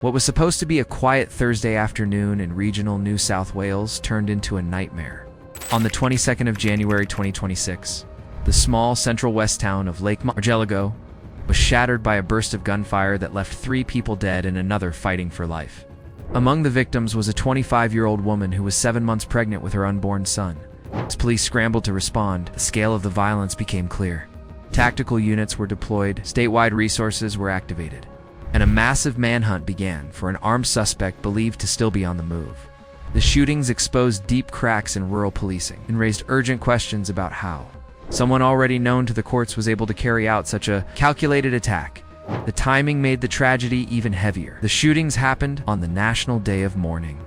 What was supposed to be a quiet Thursday afternoon in regional New South Wales turned into a nightmare. On the 22nd of January 2026, the small central west town of Lake Cargelligo was shattered by a burst of gunfire that left 3 people dead and another fighting for life. Among the victims was a 25-year-old woman who was 7 months pregnant with her unborn son. As police scrambled to respond, the scale of the violence became clear. Tactical units were deployed, statewide resources were activated, and a massive manhunt began for an armed suspect believed to still be on the move. The shootings exposed deep cracks in rural policing and raised urgent questions about how someone already known to the courts was able to carry out such a calculated attack. The timing made the tragedy even heavier. The shootings happened on the National Day of Mourning,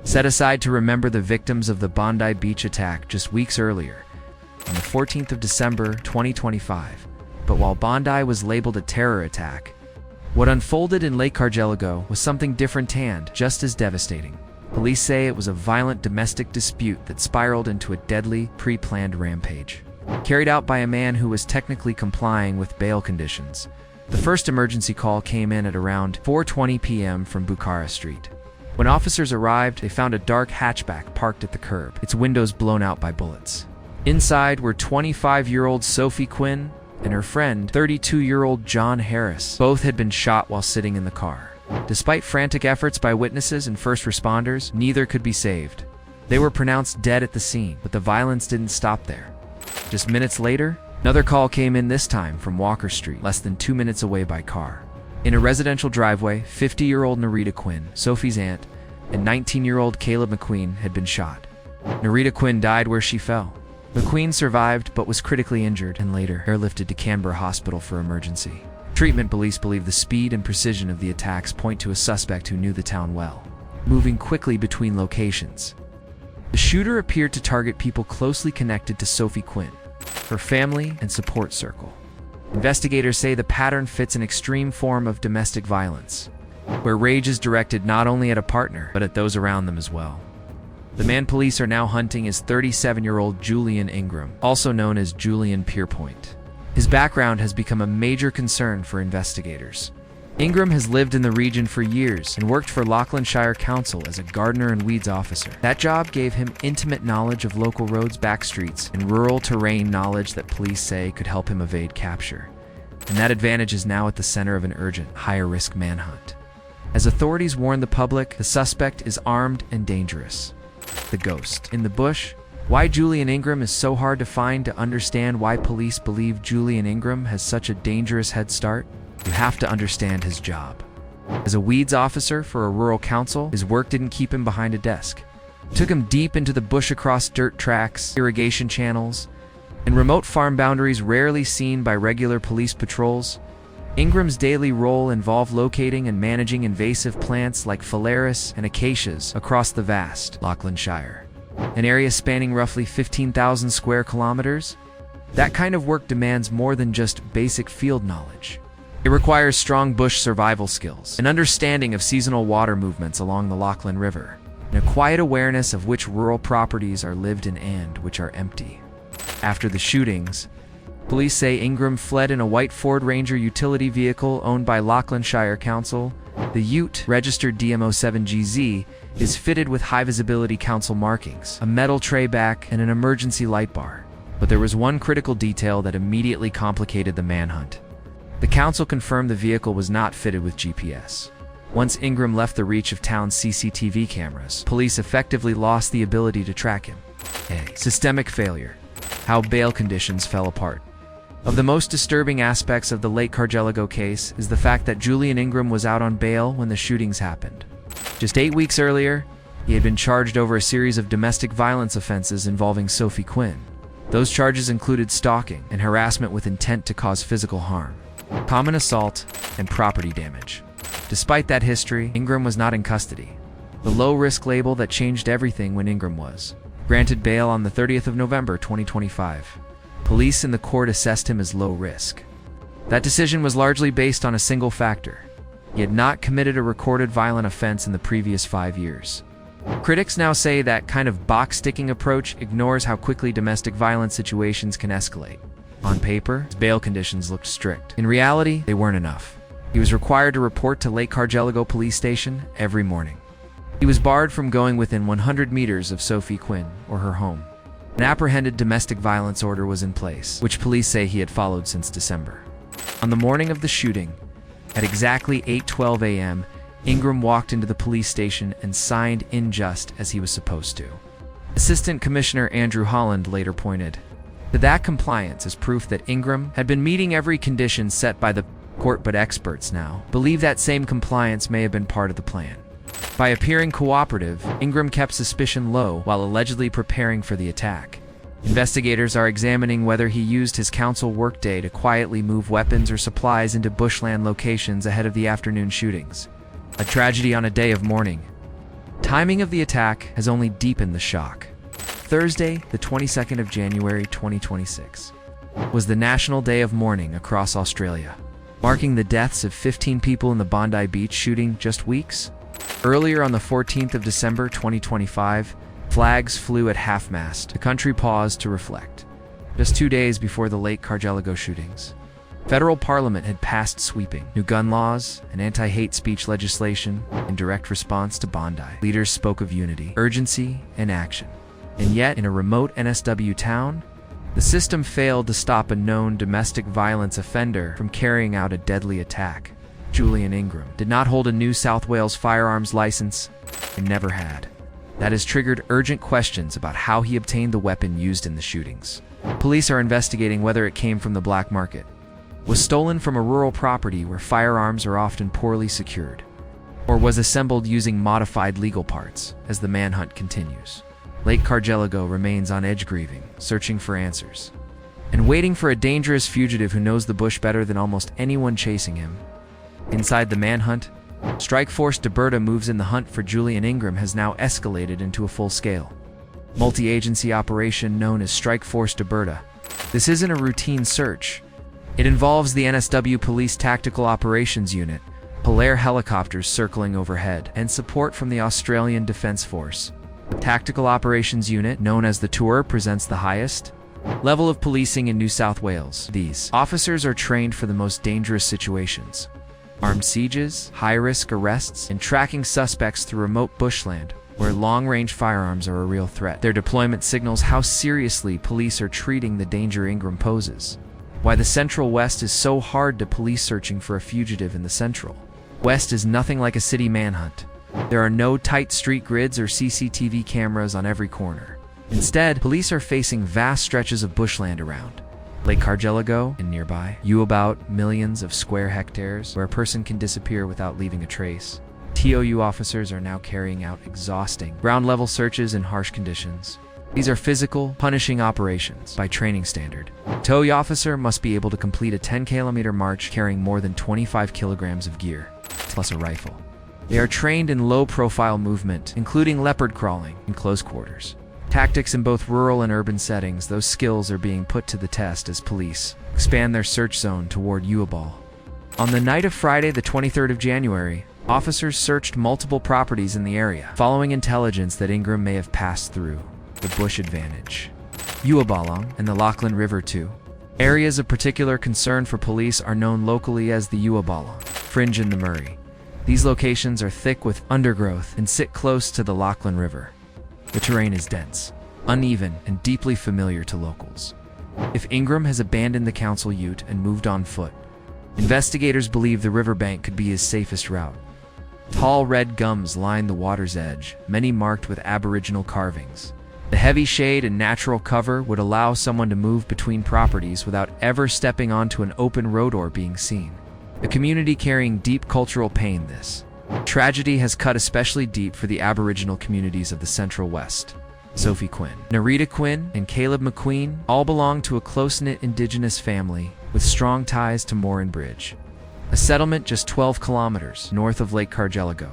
set aside to remember the victims of the Bondi Beach attack just weeks earlier, on the 14th of December 2025. But while Bondi was labeled a terror attack, what unfolded in Lake Cargelligo was something different and just as devastating. Police say it was a violent domestic dispute that spiraled into a deadly, pre-planned rampage, carried out by a man who was technically complying with bail conditions. The first emergency call came in at around 4:20 p.m. from Bucara Street. When officers arrived, they found a dark hatchback parked at the curb, its windows blown out by bullets. Inside were 25-year-old Sophie Quinn and her friend, 32-year-old John Harris. Both had been shot while sitting in the car. Despite frantic efforts by witnesses and first responders, neither could be saved. They were pronounced dead at the scene, but the violence didn't stop there. Just minutes later, another call came in, this time from Walker Street, less than 2 minutes away by car. In a residential driveway, 50-year-old Narita Quinn, Sophie's aunt, and 19-year-old Caleb McQueen had been shot. Narita Quinn died where she fell. McQueen survived but was critically injured and later airlifted to Canberra Hospital for emergency treatment. Police believe the speed and precision of the attacks point to a suspect who knew the town well, moving quickly between locations. The shooter appeared to target people closely connected to Sophie Quinn, her family and support circle. Investigators say the pattern fits an extreme form of domestic violence, where rage is directed not only at a partner, but at those around them as well. The man police are now hunting is 37-year-old Julian Ingram, also known as Julian Pierpoint. His background has become a major concern for investigators. Ingram has lived in the region for years and worked for Lachlan Shire Council as a gardener and weeds officer. That job gave him intimate knowledge of local roads, back streets, and rural terrain, knowledge that police say could help him evade capture. And that advantage is now at the center of an urgent, higher-risk manhunt. As authorities warn the public, the suspect is armed and dangerous. The ghost in the bush. Why Julian Ingram is so hard to find. To understand why police believe Julian Ingram has such a dangerous head start, you have to understand his job. As a weeds officer for a rural council, his work didn't keep him behind a desk. It took him deep into the bush, across dirt tracks, irrigation channels, and remote farm boundaries rarely seen by regular police patrols. Ingram's daily role involved locating and managing invasive plants like phalaris and acacias across the vast Lachlan Shire, an area spanning roughly 15,000 square kilometers. That kind of work demands more than just basic field knowledge. It requires strong bush survival skills, an understanding of seasonal water movements along the Lachlan River, and a quiet awareness of which rural properties are lived in and which are empty. After the shootings, police say Ingram fled in a white Ford Ranger utility vehicle owned by Lachlan Shire Council. The ute, registered DM07GZ, is fitted with high-visibility council markings, a metal tray back, and an emergency light bar. But there was one critical detail that immediately complicated the manhunt. The council confirmed the vehicle was not fitted with GPS. Once Ingram left the reach of town's CCTV cameras, police effectively lost the ability to track him. A systemic failure. How bail conditions fell apart. Of the most disturbing aspects of the Lake Cargelligo case is the fact that Julian Ingram was out on bail when the shootings happened. Just 8 weeks earlier, he had been charged over a series of domestic violence offenses involving Sophie Quinn. Those charges included stalking and harassment with intent to cause physical harm, common assault, and property damage. Despite that history, Ingram was not in custody. The low-risk label that changed everything when Ingram was granted bail on the 30th of November 2025. Police in the court assessed him as low risk. That decision was largely based on a single factor. He had not committed a recorded violent offense in the previous 5 years. Critics now say that kind of box-sticking approach ignores how quickly domestic violence situations can escalate. On paper, his bail conditions looked strict. In reality, they weren't enough. He was required to report to Lake Cargelligo police station every morning. He was barred from going within 100 meters of Sophie Quinn or her home. An apprehended domestic violence order was in place, which police say he had followed since December. On the morning of the shooting, at exactly 8:12 a.m., Ingram walked into the police station and signed in just as he was supposed to. Assistant Commissioner Andrew Holland later pointed to that compliance as proof that Ingram had been meeting every condition set by the court, but experts now believe that same compliance may have been part of the plan. By appearing cooperative, Ingram kept suspicion low while allegedly preparing for the attack. Investigators are examining whether he used his council workday to quietly move weapons or supplies into bushland locations ahead of the afternoon shootings. A tragedy on a day of mourning. Timing of the attack has only deepened the shock. Thursday, the 22nd of January 2026, was the National Day of Mourning across Australia, marking the deaths of 15 people in the Bondi Beach shooting just weeks. Earlier on the 14th of December 2025, flags flew at half-mast. The country paused to reflect. Just 2 days before the Lake Cargelligo shootings, federal parliament had passed sweeping new gun laws and anti-hate speech legislation in direct response to Bondi. Leaders spoke of unity, urgency, and action. And yet, in a remote NSW town, the system failed to stop a known domestic violence offender from carrying out a deadly attack. Julian Ingram did not hold a New South Wales firearms license and never had. That has triggered urgent questions about how he obtained the weapon used in the shootings. Police are investigating whether it came from the black market, was stolen from a rural property where firearms are often poorly secured, or was assembled using modified legal parts as the manhunt continues. Lake Cargelligo remains on edge, grieving, searching for answers, and waiting for a dangerous fugitive who knows the bush better than almost anyone chasing him. Inside the manhunt, Strike Force Deberta moves in. The hunt for Julian Ingram has now escalated into a full-scale, multi-agency operation known as Strike Force Deberta. This isn't a routine search. It involves the NSW Police Tactical Operations Unit, Polair helicopters circling overhead, and support from the Australian Defence Force. The Tactical Operations Unit, known as the TOR, presents the highest level of policing in New South Wales. These officers are trained for the most dangerous situations: armed sieges, high-risk arrests, and tracking suspects through remote bushland where long-range firearms are a real threat. Their deployment signals how seriously police are treating the danger Ingram poses. Why the Central West is so hard to police. Searching for a fugitive in the Central West is nothing like a city manhunt. There are no tight street grids or CCTV cameras on every corner. Instead, police are facing vast stretches of bushland around Lake Cargelligo and nearby, about millions of square hectares where a person can disappear without leaving a trace. TOU officers are now carrying out exhausting ground-level searches in harsh conditions. These are physical, punishing operations by training standard. A TOU officer must be able to complete a 10-kilometer march carrying more than 25 kilograms of gear, plus a rifle. They are trained in low-profile movement, including leopard crawling in close quarters. Tactics in both rural and urban settings. Those skills are being put to the test as police expand their search zone toward Uabal. On the night of Friday, the 23rd of January, officers searched multiple properties in the area, following intelligence that Ingram may have passed through the Bush Advantage, Uabalong, and the Lachlan River too. Areas of particular concern for police are known locally as the Uabalong Fringe and the Murray. These locations are thick with undergrowth and sit close to the Lachlan River. The terrain is dense, uneven, and deeply familiar to locals. If Ingram has abandoned the council ute and moved on foot, investigators believe the riverbank could be his safest route. Tall red gums line the water's edge, many marked with Aboriginal carvings. The heavy shade and natural cover would allow someone to move between properties without ever stepping onto an open road or being seen. A community carrying deep cultural pain. This tragedy has cut especially deep for the Aboriginal communities of the Central West. Sophie Quinn, Narita Quinn, and Caleb McQueen all belong to a close-knit Indigenous family with strong ties to Morin Bridge, a settlement just 12 kilometers north of Lake Cargelligo.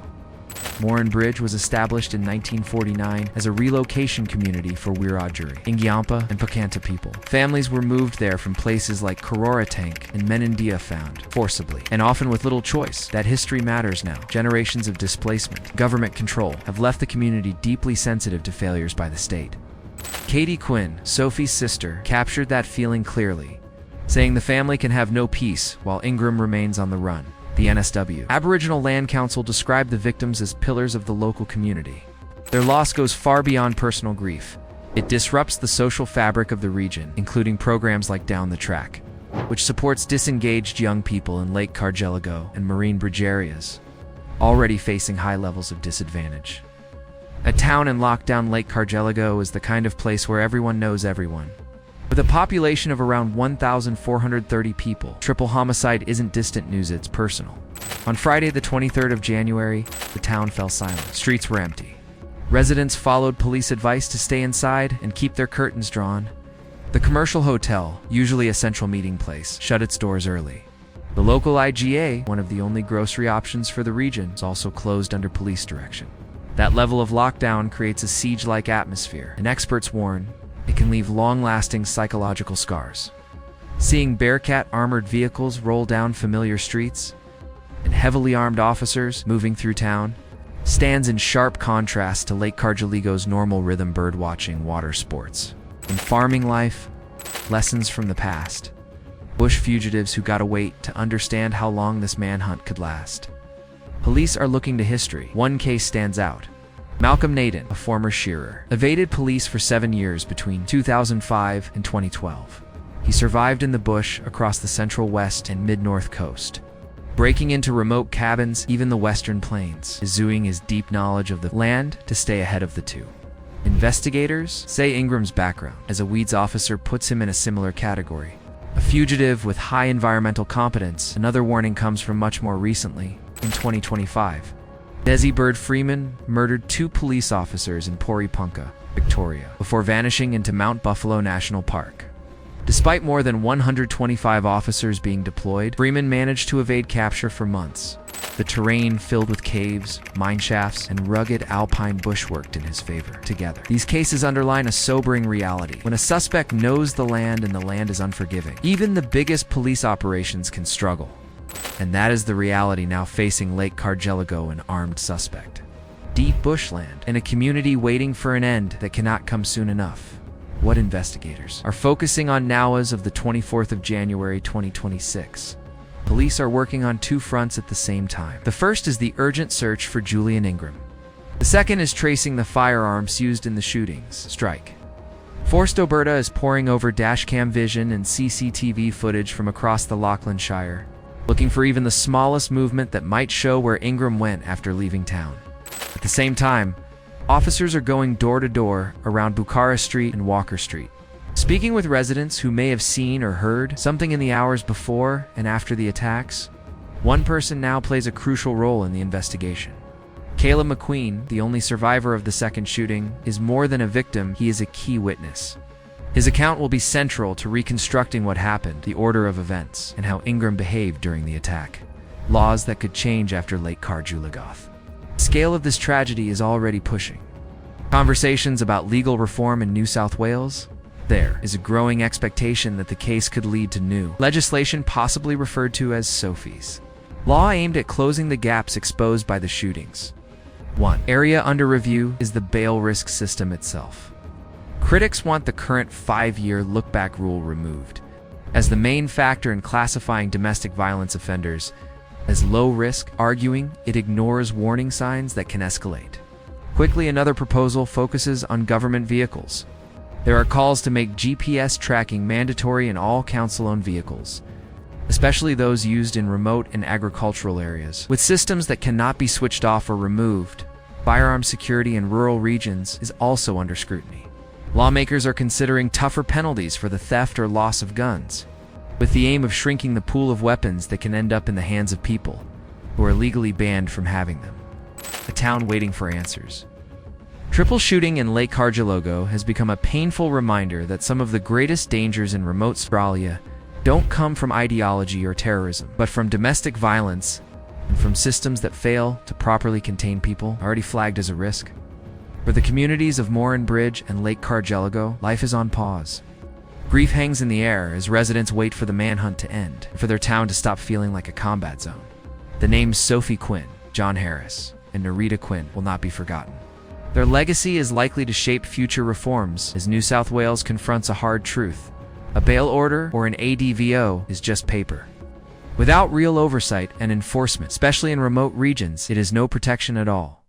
Morin Bridge was established in 1949 as a relocation community for Wiradjuri, Ingyampa, and Pakanta people. Families were moved there from places like Tank and Menandia, found forcibly, and often with little choice. That history matters now. Generations of displacement, government control, have left the community deeply sensitive to failures by the state. Katie Quinn, Sophie's sister, captured that feeling clearly, saying the family can have no peace while Ingram remains on the run. The NSW, Aboriginal Land Council, described the victims as pillars of the local community. Their loss goes far beyond personal grief. It disrupts the social fabric of the region, including programs like Down the Track, which supports disengaged young people in Lake Cargelligo and Marine Bridge areas, already facing high levels of disadvantage. A town in lockdown, Lake Cargelligo is the kind of place where everyone knows everyone. With a population of around 1,430 people, triple homicide isn't distant news, it's personal. On Friday, the 23rd of January, the town fell silent. Streets were empty. Residents followed police advice to stay inside and keep their curtains drawn. The commercial hotel, usually a central meeting place, shut its doors early. The local IGA, one of the only grocery options for the region, is also closed under police direction. That level of lockdown creates a siege-like atmosphere, and experts warn it can leave long-lasting psychological scars. Seeing Bearcat armored vehicles roll down familiar streets and heavily armed officers moving through town stands in sharp contrast to Lake Cargelligo's normal rhythm birdwatching, water sports, and farming life, lessons from the past. Bush fugitives who gotta wait to understand how long this manhunt could last. Police are looking to history. One case stands out. Malcolm Naden, a former shearer, evaded police for 7 years between 2005 and 2012. He survived in the bush across the central west and mid-north coast, breaking into remote cabins, even the western plains, using his deep knowledge of the land to stay ahead of the two. Investigators say Ingram's background as a weeds officer puts him in a similar category. A fugitive with high environmental competence. Another warning comes from much more recently, in 2025. Desi Bird Freeman murdered 2 police officers in Poripunka, Victoria, before vanishing into Mount Buffalo National Park. Despite more than 125 officers being deployed, Freeman managed to evade capture for months. The terrain filled with caves, mine shafts, and rugged alpine bush worked in his favor. Together, these cases underline a sobering reality. When a suspect knows the land and the land is unforgiving, even the biggest police operations can struggle. And that is the reality now facing Lake Cargelligo, an armed suspect. Deep bushland, and a community waiting for an end that cannot come soon enough. What investigators are focusing on now as of the 24th of January 2026. Police are working on 2 fronts at the same time. The first is the urgent search for Julian Ingram. The second is tracing the firearms used in the shootings. Strike Forced Alberta is poring over dashcam vision and CCTV footage from across the Lachlan Shire, looking for even the smallest movement that might show where Ingram went after leaving town. At the same time, officers are going door to door around Bucara Street and Walker Street, speaking with residents who may have seen or heard something in the hours before and after the attacks. One person now plays a crucial role in the investigation. Caleb McQueen, the only survivor of the second shooting, is more than a victim, he is a key witness. His account will be central to reconstructing what happened, the order of events, and how Ingram behaved during the attack. Laws that could change after Lake Cargelligo. The scale of this tragedy is already pushing conversations about legal reform in New South Wales. There is a growing expectation that the case could lead to new legislation, possibly referred to as SOFI's, law aimed at closing the gaps exposed by the shootings. One area under review is the bail risk system itself. Critics want the current 5-year look-back rule removed, as the main factor in classifying domestic violence offenders as low risk, arguing it ignores warning signs that can escalate. Quickly, another proposal focuses on government vehicles. There are calls to make GPS tracking mandatory in all council-owned vehicles, especially those used in remote and agricultural areas. With systems that cannot be switched off or removed, firearm security in rural regions is also under scrutiny. Lawmakers are considering tougher penalties for the theft or loss of guns, with the aim of shrinking the pool of weapons that can end up in the hands of people who are legally banned from having them. A town waiting for answers. Triple shooting in Lake Cargelligo has become a painful reminder that some of the greatest dangers in remote Australia don't come from ideology or terrorism, but from domestic violence and from systems that fail to properly contain people already flagged as a risk. For the communities of Morin Bridge and Lake Cargelligo, life is on pause. Grief hangs in the air as residents wait for the manhunt to end and for their town to stop feeling like a combat zone. The names Sophie Quinn, John Harris, and Narita Quinn will not be forgotten. Their legacy is likely to shape future reforms as New South Wales confronts a hard truth. A bail order or an ADVO is just paper. Without real oversight and enforcement, especially in remote regions, it is no protection at all.